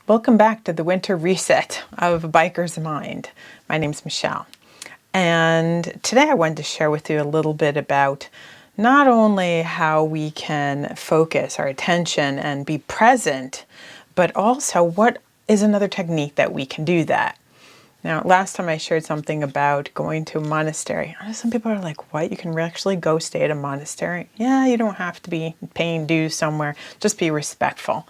Welcome back to the winter reset of a biker's mind. My name's Michelle, and today I wanted to share with you a little bit about not only how we can focus our attention and be present, but also what is another technique that we can do that. Now, last time I shared something about going to a monastery. Some people are like, what? You can actually go stay at a monastery? Yeah, you don't have to be paying dues somewhere. Just be respectful.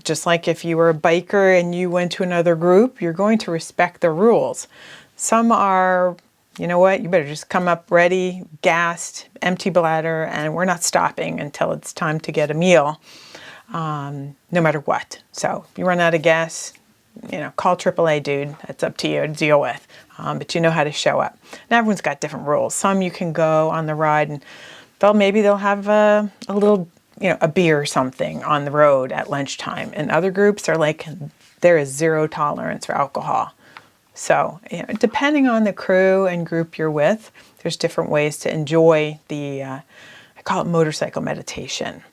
Just like if you were a biker and you went to another group, you're going to respect the rules. Some are, you know what, you better just come up ready, gassed, empty bladder, and we're not stopping until it's time to get a meal, no matter what. So if you run out of gas, call AAA, dude. It's up to you to deal with. But you know how to show up. Now everyone's got different rules. Some you can go on the ride and maybe they'll have a little, a beer or something on the road at lunchtime. And other groups are like, there is zero tolerance for alcohol. So, depending on the crew and group you're with, there's different ways to enjoy I call it motorcycle meditation.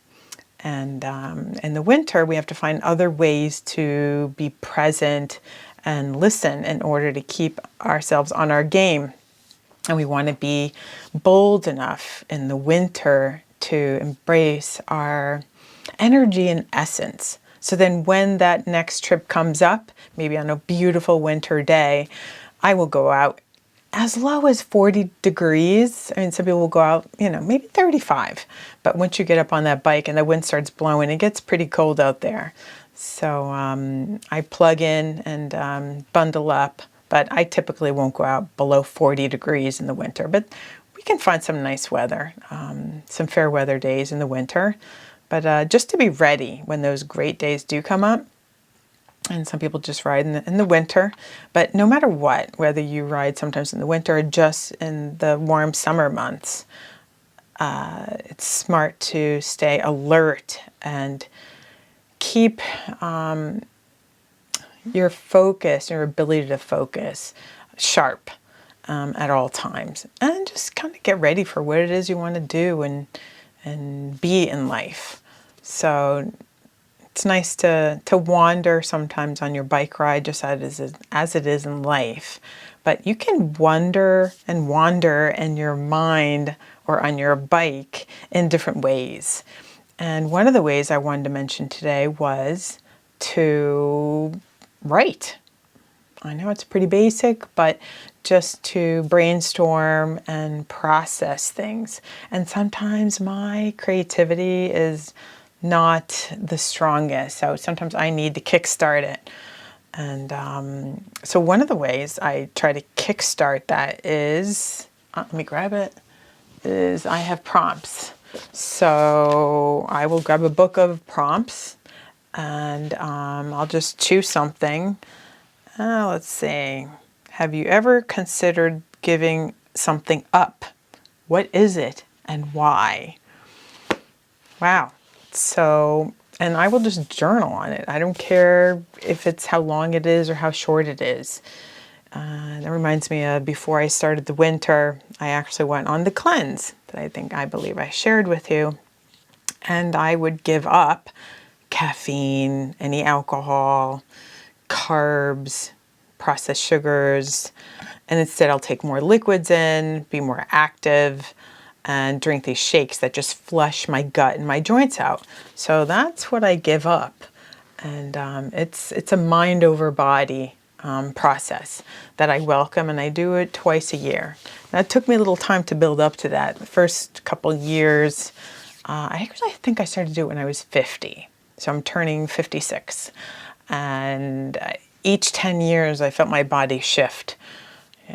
And in the winter, we have to find other ways to be present and listen in order to keep ourselves on our game. And we want to be bold enough in the winter to embrace our energy and essence. So then when that next trip comes up, maybe on a beautiful winter day, I will go out as low as 40 degrees. I mean, some people will go out, maybe 35. But once you get up on that bike and the wind starts blowing, it gets pretty cold out there. So I plug in and bundle up. But I typically won't go out below 40 degrees in the winter. But we can find some nice weather, some fair weather days in the winter. But just to be ready when those great days do come up. And some people just ride in the winter. But no matter what, whether you ride sometimes in the winter or just in the warm summer months, it's smart to stay alert and keep your focus, your ability to focus sharp at all times. And just kind of get ready for what it is you want to do and be in life. So it's nice to wander sometimes on your bike ride, just as it is in life. But you can wander in your mind or on your bike in different ways. And one of the ways I wanted to mention today was to write. I know it's pretty basic, but just to brainstorm and process things. And sometimes my creativity is not the strongest, so sometimes I need to kickstart it. And so one of the ways I try to kickstart that is, let me grab it, is I have prompts. So I will grab a book of prompts and I'll just choose something. Let's see. Have you ever considered giving something up? What is it and why? Wow. So, and I will just journal on it. I don't care if it's how long it is or how short it is. That reminds me of before I started the winter, I actually went on the cleanse that I believe I shared with you. And I would give up caffeine, any alcohol, carbs, processed sugars, and instead I'll take more liquids in, be more active, and drink these shakes that just flush my gut and my joints out. So that's what I give up. And it's a mind over body process that I welcome, and I do it twice a year. That took me a little time to build up to that. The first couple years, I actually think I started to do it when I was 50. So I'm turning 56. And each 10 years, I felt my body shift.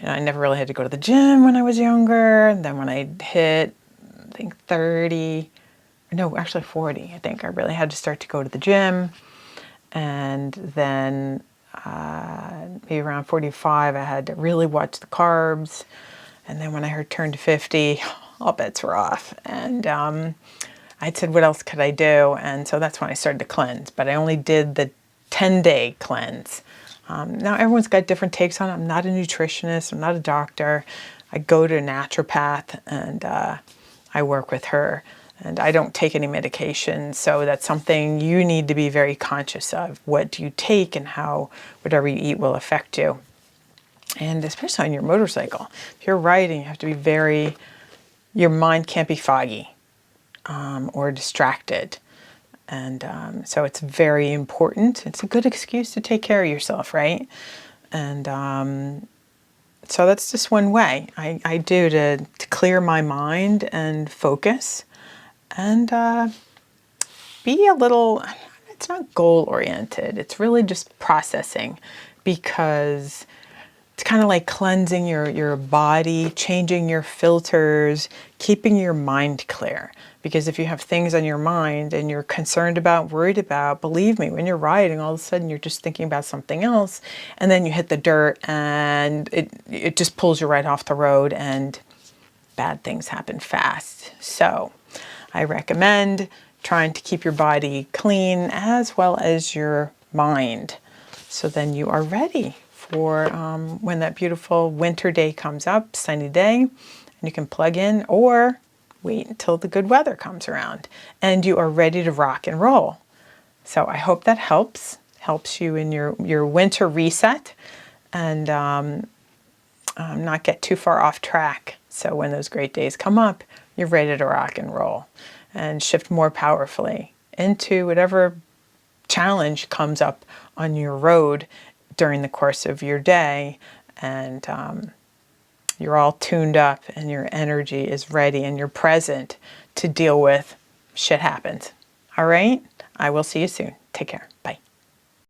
I never really had to go to the gym when I was younger. And then when I hit, I think 40, I think I really had to start to go to the gym. And then maybe around 45, I had to really watch the carbs. And then when I turned 50, all bets were off. And I said, what else could I do? And so that's when I started to cleanse. But I only did the 10-day cleanse. Now everyone's got different takes on it. I'm not a nutritionist. I'm not a doctor. I go to a naturopath and I work with her. And I don't take any medication, so that's something you need to be very conscious of. What do you take and how whatever you eat will affect you. And especially on your motorcycle. If you're riding, you have to be your mind can't be foggy or distracted. And so it's very important. It's a good excuse to take care of yourself, right? And so that's just one way I do to clear my mind and focus and be a little, it's not goal oriented. It's really just processing, because it's kind of like cleansing your body, changing your filters, keeping your mind clear. Because if you have things on your mind and you're concerned about, worried about, believe me, when you're riding, all of a sudden you're just thinking about something else, and then you hit the dirt and it just pulls you right off the road, and bad things happen fast. So I recommend trying to keep your body clean as well as your mind. So then you are ready for when that beautiful winter day comes up, sunny day, and you can plug in or wait until the good weather comes around and you are ready to rock and roll. So I hope that helps you in your winter reset and not get too far off track. So when those great days come up, you're ready to rock and roll and shift more powerfully into whatever challenge comes up on your road during the course of your day, and you're all tuned up and your energy is ready and you're present to deal with shit happens. All right? I will see you soon. Take care.